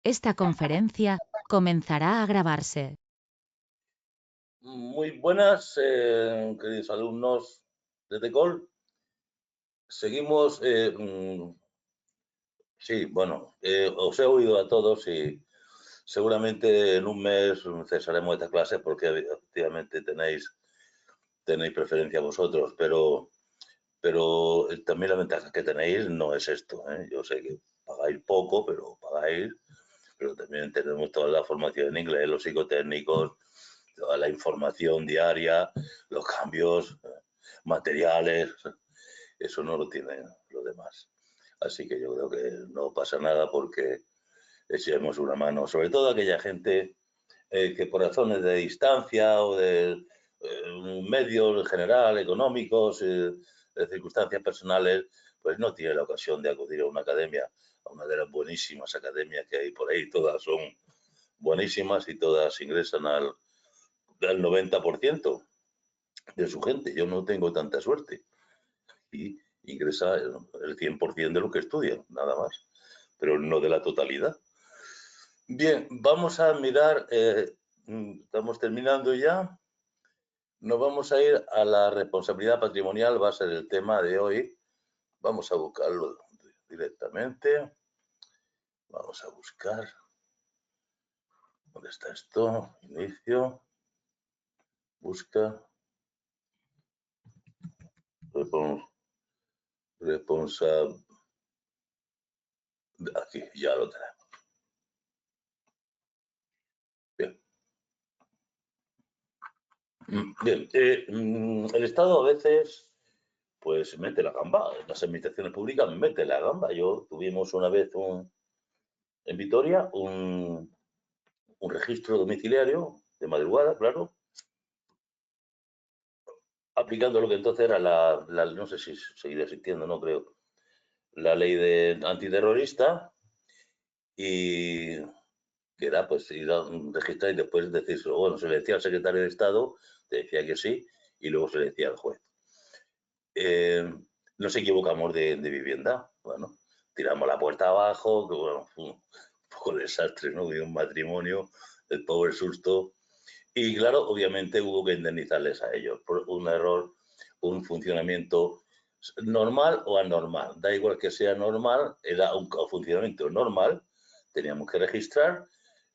Esta conferencia comenzará a grabarse. Muy buenas, queridos alumnos de TECOL. Seguimos, sí, bueno, os he oído a todos y seguramente en un mes cesaremos esta clase porque efectivamente tenéis preferencia vosotros, pero también la ventaja que tenéis no es esto, ¿eh? Yo sé que pagáis poco, pero pagáis, pero también tenemos toda la formación en inglés, los psicotécnicos, toda la información diaria, los cambios materiales, eso no lo tienen los demás. Así que yo creo que no pasa nada porque echemos una mano, sobre todo aquella gente que por razones de distancia o de medios en general, económicos, de circunstancias personales, pues no tiene la ocasión de acudir a una academia, a una de las buenísimas academias que hay por ahí, todas son buenísimas y todas ingresan al 90% de su gente. Yo no tengo tanta suerte. Y ingresa el 100% de lo que estudian, nada más, pero no de la totalidad. Bien, vamos a mirar, estamos terminando ya. Nos vamos a ir a la responsabilidad patrimonial, va a ser el tema de hoy. Vamos a buscarlo directamente. Vamos a buscar. ¿Dónde está esto? Inicio. Busca. Responsabilidad. Aquí, ya lo tenemos. Bien. Bien, el Estado a veces pues mete la gamba, las administraciones públicas meten la gamba. Tuvimos una vez en Vitoria un registro domiciliario de madrugada, claro, aplicando lo que entonces era no sé si seguirá existiendo, no creo, la ley de antiterrorista, y que era pues ir a registrar y después decir, bueno, se le decía al secretario de Estado, te decía que sí, y luego se le decía al juez. Nos equivocamos de vivienda, bueno, tiramos la puerta abajo, que bueno, fue un poco de desastre, ¿no? Hubo un matrimonio, el pobre susto, y claro, obviamente hubo que indemnizarles a ellos por un error, un funcionamiento normal o anormal, da igual que sea normal, era un funcionamiento normal, teníamos que registrar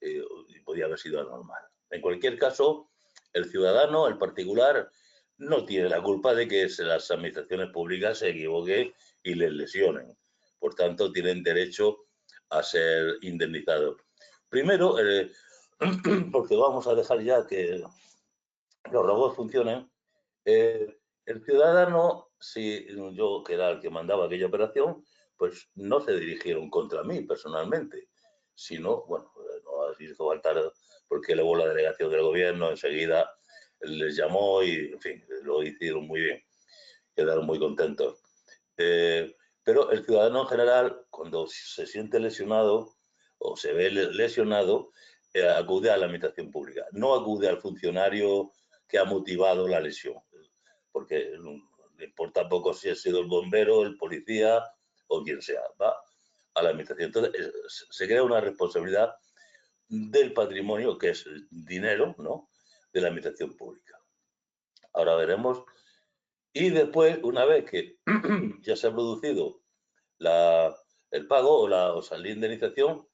y podía haber sido anormal. En cualquier caso, el ciudadano, el particular, no tiene la culpa de que las administraciones públicas se equivoquen y les lesionen. Por tanto, tienen derecho a ser indemnizados. Primero, porque vamos a dejar ya que los robots funcionen, el ciudadano, si yo que era el que mandaba aquella operación, pues no se dirigieron contra mí personalmente, sino, bueno, no hizo falta porque luego la delegación del gobierno enseguida les llamó y, en fin, lo hicieron muy bien, quedaron muy contentos. Pero el ciudadano en general, cuando se siente lesionado o se ve lesionado, acude a la administración pública, no acude al funcionario que ha motivado la lesión, porque le importa poco si ha sido el bombero, el policía o quien sea, va a la administración. Entonces, se crea una responsabilidad del patrimonio, que es el dinero, ¿no?, de la administración pública. Ahora veremos. Y después, una vez que ya se ha producido el pago o sea, la indemnización,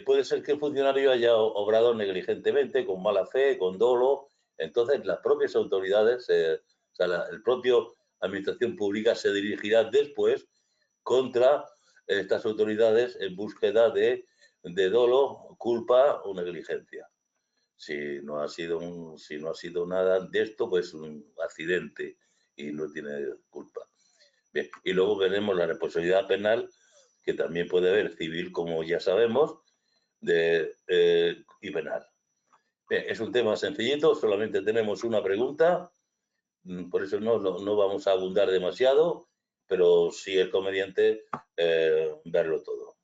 puede ser que el funcionario haya obrado negligentemente, con mala fe, con dolo. Entonces, las propias autoridades, o sea, el propio administración pública se dirigirá después contra estas autoridades en búsqueda de dolo, culpa o negligencia. Si no ha sido nada de esto, pues un accidente y no tiene culpa. Bien, y luego veremos la responsabilidad penal, que también puede haber civil, como ya sabemos, y penal. Bien, es un tema sencillito, solamente tenemos una pregunta, por eso no vamos a abundar demasiado, pero sí es conveniente verlo todo.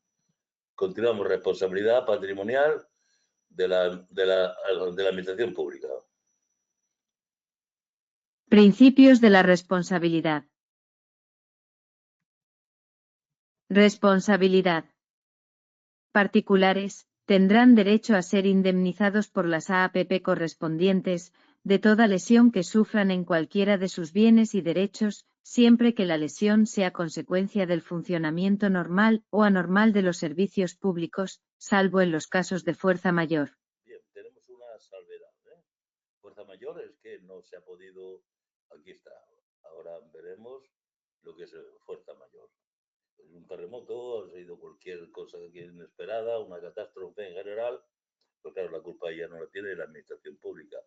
Continuamos, responsabilidad patrimonial de la administración pública. Principios de la responsabilidad. Responsabilidad. Particulares, tendrán derecho a ser indemnizados por las AAPP correspondientes, de toda lesión que sufran en cualquiera de sus bienes y derechos, siempre que la lesión sea consecuencia del funcionamiento normal o anormal de los servicios públicos, salvo en los casos de fuerza mayor. Bien, tenemos una salvedad, ¿eh? Fuerza mayor es que no se ha podido, aquí está, ahora veremos lo que es fuerza mayor. Un terremoto, ha sido cualquier cosa inesperada, una catástrofe en general, pues claro, la culpa ya no la tiene la administración pública.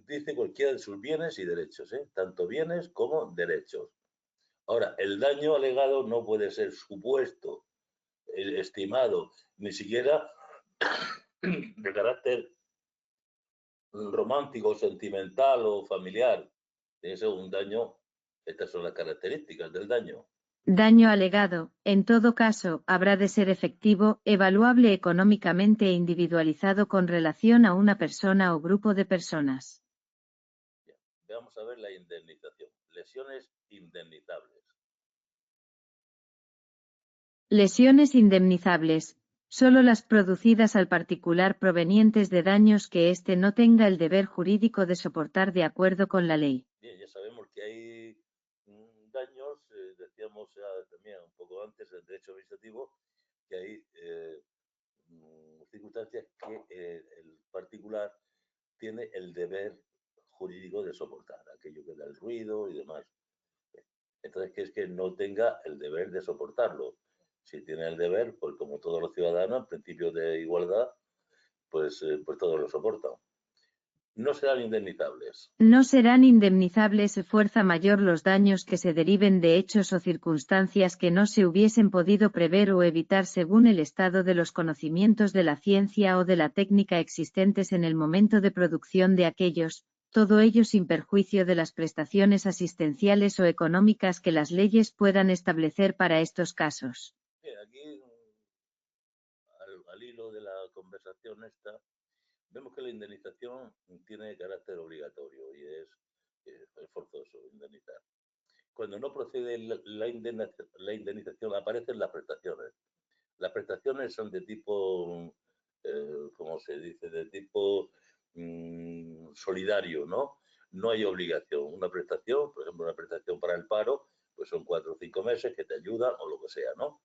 Dice cualquiera de sus bienes y derechos, tanto bienes como derechos. Ahora, el daño alegado no puede ser supuesto, estimado, ni siquiera de carácter romántico, sentimental o familiar. Tiene que ser un daño, estas son las características del daño. Daño alegado, en todo caso, habrá de ser efectivo, evaluable económicamente e individualizado con relación a una persona o grupo de personas. Bien, vamos a ver la indemnización. Lesiones indemnizables. Lesiones indemnizables. Solo las producidas al particular provenientes de daños que éste no tenga el deber jurídico de soportar de acuerdo con la ley. Bien, ya sabemos que hay daños, decíamos también un poco antes del derecho administrativo, que hay circunstancias que el particular tiene el deber jurídico de soportar, aquello que da el ruido y demás. Entonces, que es que no tenga el deber de soportarlo. Si tiene el deber, pues como todos los ciudadanos, en principio de igualdad, pues todos lo soportan. No serán indemnizables. No serán indemnizables fuerza mayor los daños que se deriven de hechos o circunstancias que no se hubiesen podido prever o evitar según el estado de los conocimientos de la ciencia o de la técnica existentes en el momento de producción de aquellos, todo ello sin perjuicio de las prestaciones asistenciales o económicas que las leyes puedan establecer para estos casos. Bien, aquí, al hilo de la conversación esta, vemos que la indemnización tiene carácter obligatorio y es forzoso indemnizar. Cuando no procede la indemnización, aparecen las prestaciones. Las prestaciones son de tipo, ¿cómo se dice? De tipo solidario, ¿no? No hay obligación. Una prestación, por ejemplo, una prestación para el paro, pues son 4 o 5 meses que te ayudan o lo que sea, ¿no?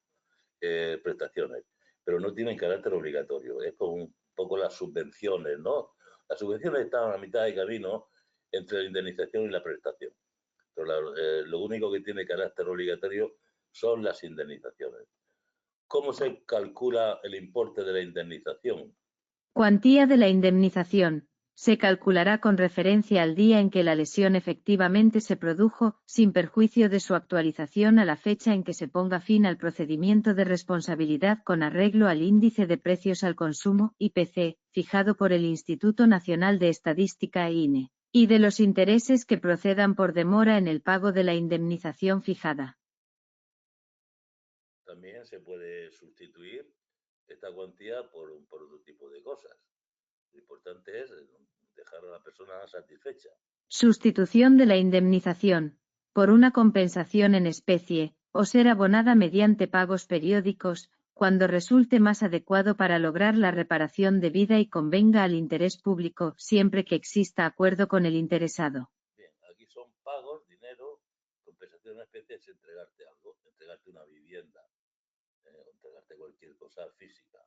Prestaciones, pero no tienen carácter obligatorio. Es como un poco las subvenciones, ¿no? Las subvenciones están a mitad de camino entre la indemnización y la prestación. Pero lo único que tiene carácter obligatorio son las indemnizaciones. ¿Cómo se calcula el importe de la indemnización? Cuantía de la indemnización. Se calculará con referencia al día en que la lesión efectivamente se produjo, sin perjuicio de su actualización a la fecha en que se ponga fin al procedimiento de responsabilidad con arreglo al índice de precios al consumo, IPC, fijado por el Instituto Nacional de Estadística INE, y de los intereses que procedan por demora en el pago de la indemnización fijada. También se puede sustituir esta cuantía por otro tipo de cosas. Lo importante es dejar a la persona satisfecha. Sustitución de la indemnización, por una compensación en especie, o ser abonada mediante pagos periódicos, cuando resulte más adecuado para lograr la reparación debida y convenga al interés público, siempre que exista acuerdo con el interesado. Bien, aquí son pagos, dinero, compensación en especie es entregarte algo, entregarte una vivienda, o entregarte cualquier cosa física.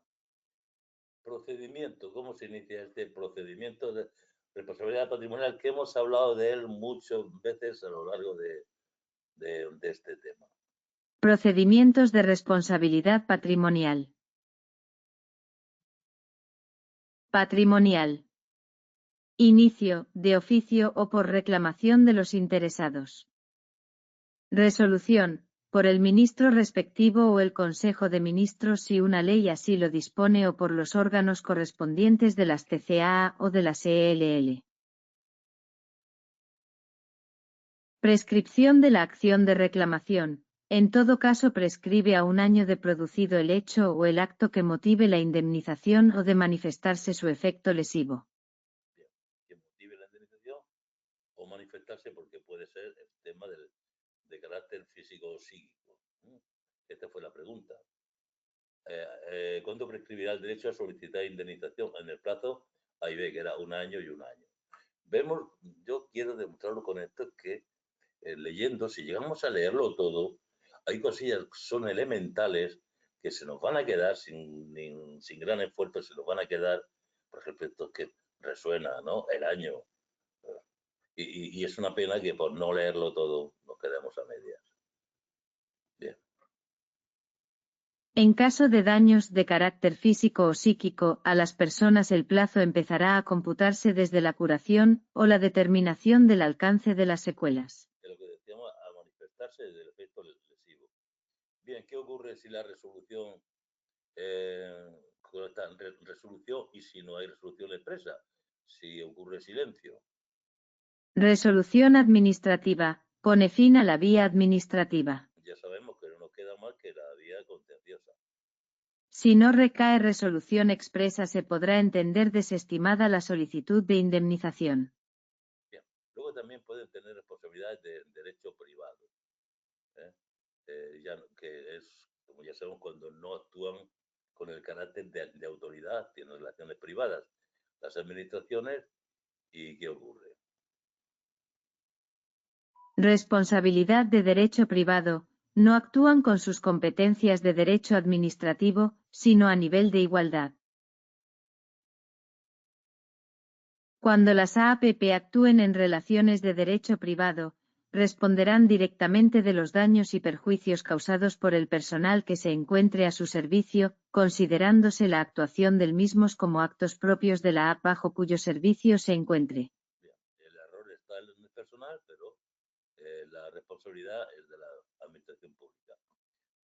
Procedimiento, ¿cómo se inicia este procedimiento de responsabilidad patrimonial que hemos hablado de él muchas veces a lo largo de este tema? Procedimientos de responsabilidad patrimonial. Patrimonial. Inicio, de oficio o por reclamación de los interesados. Resolución, por el ministro respectivo o el Consejo de Ministros si una ley así lo dispone o por los órganos correspondientes de las TCAA o de las ELL. Prescripción de la acción de reclamación. En todo caso prescribe a un año de producido el hecho o el acto que motive la indemnización o de manifestarse su efecto lesivo. Bien, que motive la indemnización o manifestarse porque puede ser el tema de, carácter físico o psíquico. Esta fue la pregunta. ¿cuándo prescribirá el derecho a solicitar indemnización? En el plazo, ahí ve que era 1 año y 1 año. Vemos, yo quiero demostrarlo con esto, que leyendo, si llegamos a leerlo todo, hay cosillas que son elementales que se nos van a quedar sin gran esfuerzo, se nos van a quedar, por ejemplo, esto que resuena, ¿no? El año. Y es una pena que por no leerlo todo nos quedemos a medias. Bien. En caso de daños de carácter físico o psíquico a las personas, el plazo empezará a computarse desde la curación o la determinación del alcance de las secuelas. De lo que decíamos, a manifestarse del efecto lesivo. Bien, ¿qué ocurre si la resolución con esta resolución y si no hay resolución expresa? Si ocurre silencio. Resolución administrativa. Pone fin a la vía administrativa. Ya sabemos que no nos queda más que la vía contenciosa. Si no recae resolución expresa, se podrá entender desestimada la solicitud de indemnización. Bien. Luego también pueden tener responsabilidades de derecho privado, que es, como ya sabemos, cuando no actúan con el carácter de autoridad, tienen relaciones privadas las administraciones. ¿Y qué ocurre? Responsabilidad de derecho privado. No actúan con sus competencias de derecho administrativo, sino a nivel de igualdad. Cuando las AAPP actúen en relaciones de derecho privado, responderán directamente de los daños y perjuicios causados por el personal que se encuentre a su servicio, considerándose la actuación del mismos como actos propios de la AP bajo cuyo servicio se encuentre. Bien, el error está en el personal, pero la responsabilidad es de la administración pública.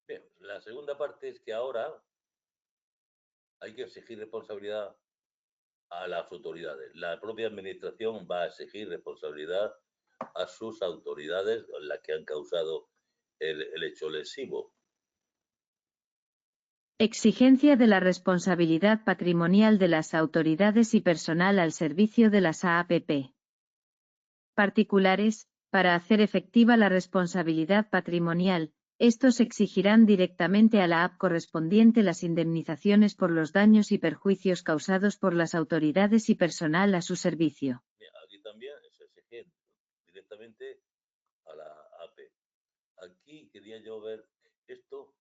Bien, la segunda parte es que ahora hay que exigir responsabilidad a las autoridades. La propia administración va a exigir responsabilidad a sus autoridades, las que han causado el hecho lesivo. Exigencia de la responsabilidad patrimonial de las autoridades y personal al servicio de las AAPP. Particulares, para hacer efectiva la responsabilidad patrimonial, estos exigirán directamente a la AP correspondiente las indemnizaciones por los daños y perjuicios causados por las autoridades y personal a su servicio. Aquí también se exige directamente a la AP. Aquí quería yo ver esto.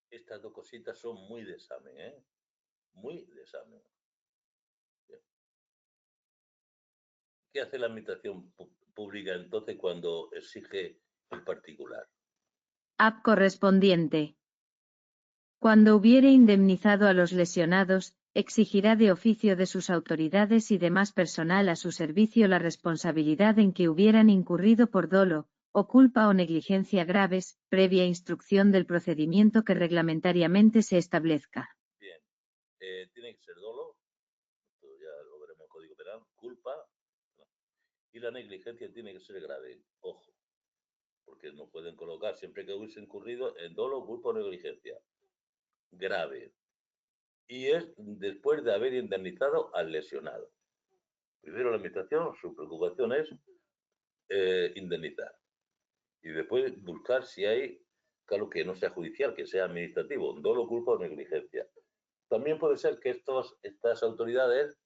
Estas dos cositas son muy de examen, ¿eh? Muy de examen. Bien. ¿Qué hace la administración pública entonces cuando exige el particular? AP correspondiente. Cuando hubiere indemnizado a los lesionados, exigirá de oficio de sus autoridades y demás personal a su servicio la responsabilidad en que hubieran incurrido por dolo, o culpa o negligencia graves, previa instrucción del procedimiento que reglamentariamente se establezca. Bien, tiene que ser dolo, esto ya lo veremos en Código Penal, culpa, no. Y la negligencia tiene que ser grave, ojo, porque no pueden colocar siempre que hubiese incurrido en dolo, culpa o negligencia. Grave. Y es después de haber indemnizado al lesionado. Primero la administración, su preocupación es indemnizar. Y después buscar si hay, claro, que no sea judicial, que sea administrativo, dolo, culpa o negligencia. También puede ser que estas autoridades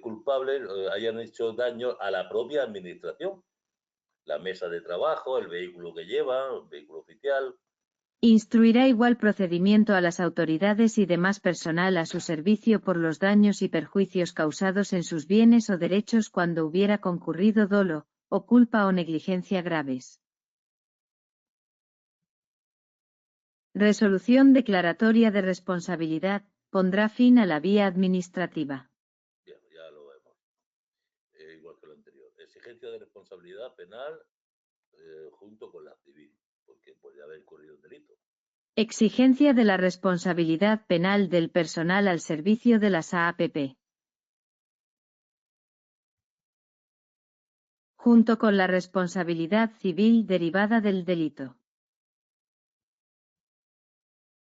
culpables hayan hecho daño a la propia administración. La mesa de trabajo, el vehículo que lleva, el vehículo oficial. Instruirá igual procedimiento a las autoridades y demás personal a su servicio por los daños y perjuicios causados en sus bienes o derechos cuando hubiera concurrido dolo, o culpa o negligencia graves. Resolución declaratoria de responsabilidad, pondrá fin a la vía administrativa. Bien, ya lo vemos. Igual que lo anterior. Exigencia de responsabilidad penal junto con la civil, porque puede haber incurrido un delito. Exigencia de la responsabilidad penal del personal al servicio de las AAPP. Junto con la responsabilidad civil derivada del delito.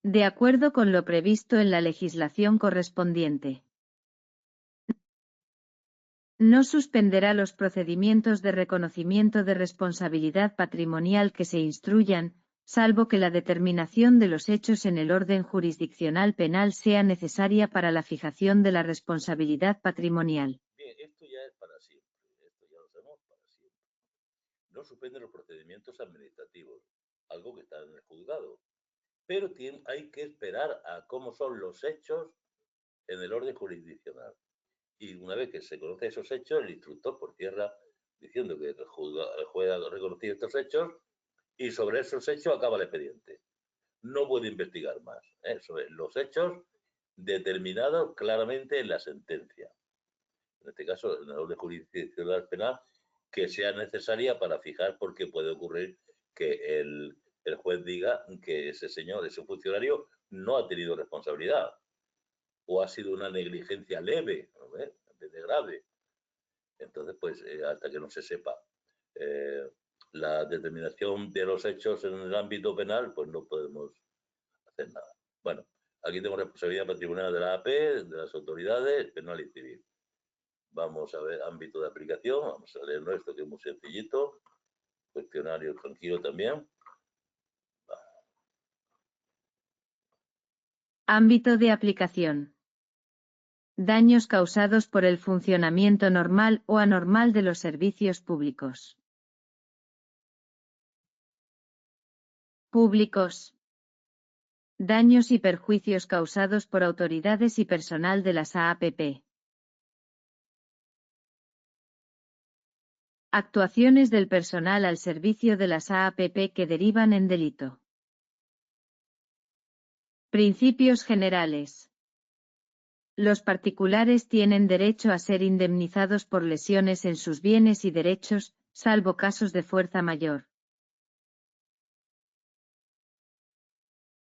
De acuerdo con lo previsto en la legislación correspondiente. No suspenderá los procedimientos de reconocimiento de responsabilidad patrimonial que se instruyan, salvo que la determinación de los hechos en el orden jurisdiccional penal sea necesaria para la fijación de la responsabilidad patrimonial. Bien, esto ya es para siempre, esto ya lo sabemos para siempre. No suspenden los procedimientos administrativos, algo que está en el juzgado, pero hay que esperar a cómo son los hechos en el orden jurisdiccional. Y una vez que se conocen esos hechos, el instructor por tierra diciendo que el juez ha reconocido estos hechos y sobre esos hechos acaba el expediente. No puede investigar más. Sobre los hechos determinados claramente en la sentencia. En este caso, en el orden jurisdiccional penal, que sea necesaria para fijar por qué puede ocurrir que el juez diga que ese señor, ese funcionario, no ha tenido responsabilidad o ha sido una negligencia leve, ¿no? En vez de grave. Entonces, pues, hasta que no se sepa la determinación de los hechos en el ámbito penal, pues no podemos hacer nada. Bueno, aquí tenemos responsabilidad patrimonial de la AP, de las autoridades, penal y civil. Vamos a ver ámbito de aplicación, vamos a leer nuestro, que es muy sencillito. Cuestionario tranquilo también. Ámbito de aplicación. Daños causados por el funcionamiento normal o anormal de los servicios públicos. Públicos. Daños y perjuicios causados por autoridades y personal de las AAPP. Actuaciones del personal al servicio de las AAPP que derivan en delito. Principios generales. Los particulares tienen derecho a ser indemnizados por lesiones en sus bienes y derechos, salvo casos de fuerza mayor.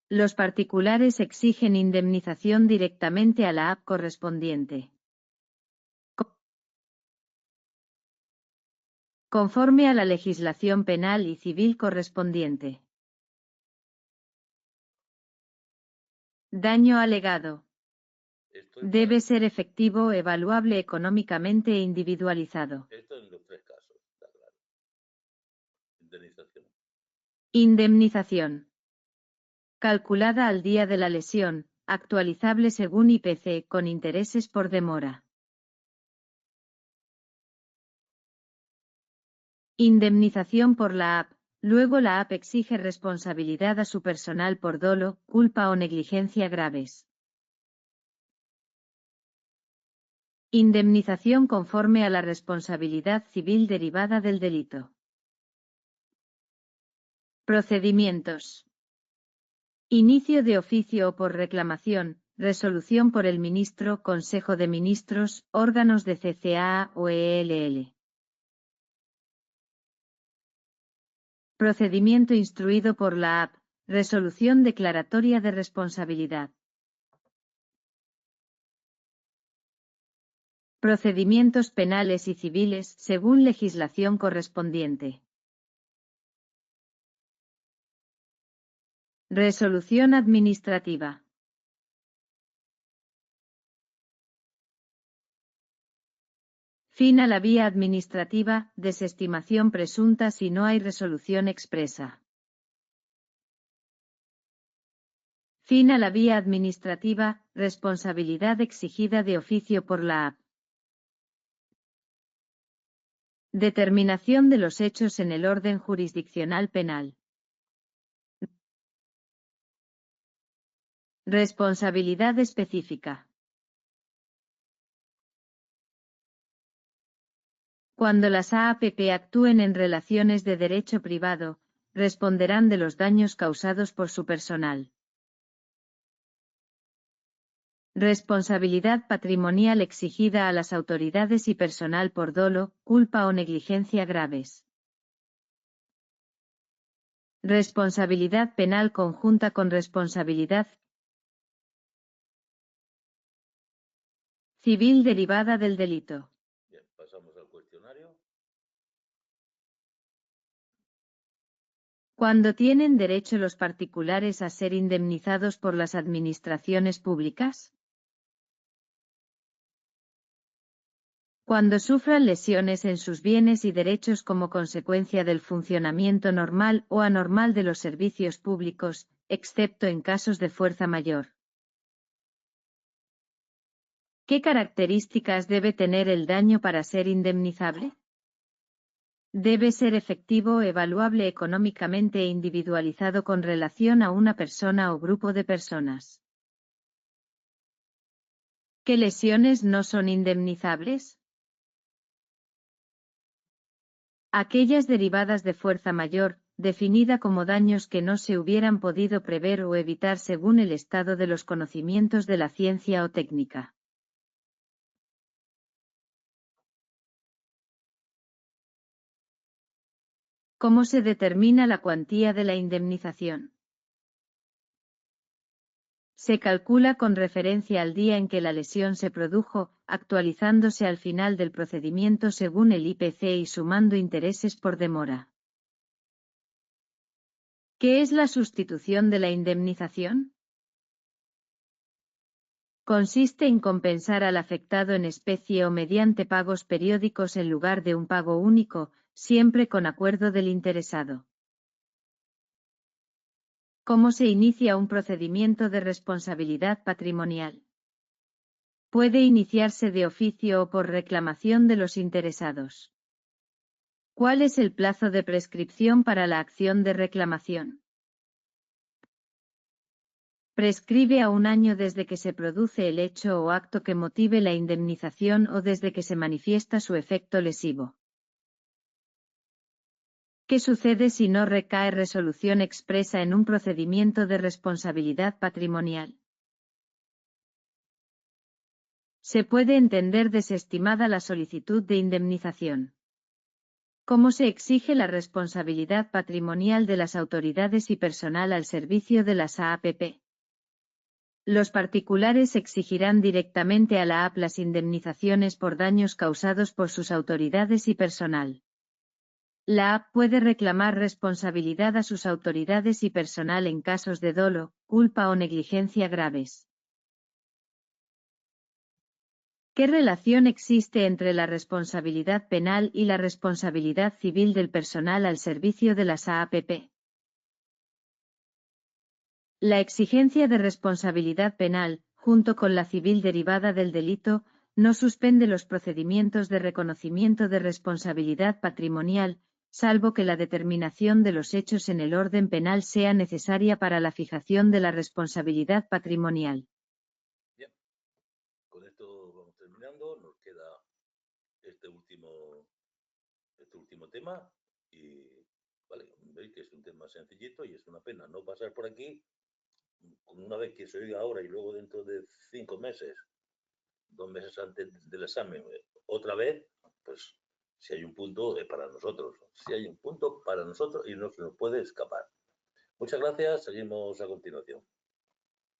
Los particulares exigen indemnización directamente a la AP correspondiente. Conforme a la legislación penal y civil correspondiente. Daño alegado. Debe ser efectivo, evaluable económicamente e individualizado. Esto en los tres casos, está claro. Indemnización. Indemnización. Calculada al día de la lesión, actualizable según IPC, con intereses por demora. Indemnización por la AP. Luego la AP exige responsabilidad a su personal por dolo, culpa o negligencia graves. Indemnización conforme a la responsabilidad civil derivada del delito. Procedimientos. Inicio de oficio o por reclamación, resolución por el ministro, Consejo de Ministros, órganos de CCAA o ELL. Procedimiento instruido por la AP. Resolución declaratoria de responsabilidad. Procedimientos penales y civiles, según legislación correspondiente. Resolución administrativa. Fin a la vía administrativa, desestimación presunta si no hay resolución expresa. Fin a la vía administrativa, responsabilidad exigida de oficio por la AP. Determinación de los hechos en el orden jurisdiccional penal. Responsabilidad específica. Cuando las AAPP actúen en relaciones de derecho privado, responderán de los daños causados por su personal. Responsabilidad patrimonial exigida a las autoridades y personal por dolo, culpa o negligencia graves. Responsabilidad penal conjunta con responsabilidad civil derivada del delito. Bien, pasamos al cuestionario. ¿Cuándo tienen derecho los particulares a ser indemnizados por las administraciones públicas? Cuando sufran lesiones en sus bienes y derechos como consecuencia del funcionamiento normal o anormal de los servicios públicos, excepto en casos de fuerza mayor. ¿Qué características debe tener el daño para ser indemnizable? Debe ser efectivo, evaluable económicamente e individualizado con relación a una persona o grupo de personas. ¿Qué lesiones no son indemnizables? Aquellas derivadas de fuerza mayor, definida como daños que no se hubieran podido prever o evitar según el estado de los conocimientos de la ciencia o técnica. ¿Cómo se determina la cuantía de la indemnización? Se calcula con referencia al día en que la lesión se produjo, actualizándose al final del procedimiento según el IPC y sumando intereses por demora. ¿Qué es la sustitución de la indemnización? Consiste en compensar al afectado en especie o mediante pagos periódicos en lugar de un pago único, siempre con acuerdo del interesado. ¿Cómo se inicia un procedimiento de responsabilidad patrimonial? Puede iniciarse de oficio o por reclamación de los interesados. ¿Cuál es el plazo de prescripción para la acción de reclamación? Prescribe a 1 año desde que se produce el hecho o acto que motive la indemnización o desde que se manifiesta su efecto lesivo. ¿Qué sucede si no recae resolución expresa en un procedimiento de responsabilidad patrimonial? Se puede entender desestimada la solicitud de indemnización. ¿Cómo se exige la responsabilidad patrimonial de las autoridades y personal al servicio de las AAPP? Los particulares exigirán directamente a la AP las indemnizaciones por daños causados por sus autoridades y personal. La AP puede reclamar responsabilidad a sus autoridades y personal en casos de dolo, culpa o negligencia graves. ¿Qué relación existe entre la responsabilidad penal y la responsabilidad civil del personal al servicio de las AAPP? La exigencia de responsabilidad penal, junto con la civil derivada del delito, no suspende los procedimientos de reconocimiento de responsabilidad patrimonial, salvo que la determinación de los hechos en el orden penal sea necesaria para la fijación de la responsabilidad patrimonial. Bien, con esto vamos terminando. Nos queda este último tema y vale, veis que es un tema sencillito y es una pena no pasar por aquí una vez que se oiga ahora y luego dentro de 5 meses, 2 meses antes del examen, otra vez, pues si hay un punto para nosotros, si hay un punto para nosotros y no se nos puede escapar. Muchas gracias, seguimos a continuación.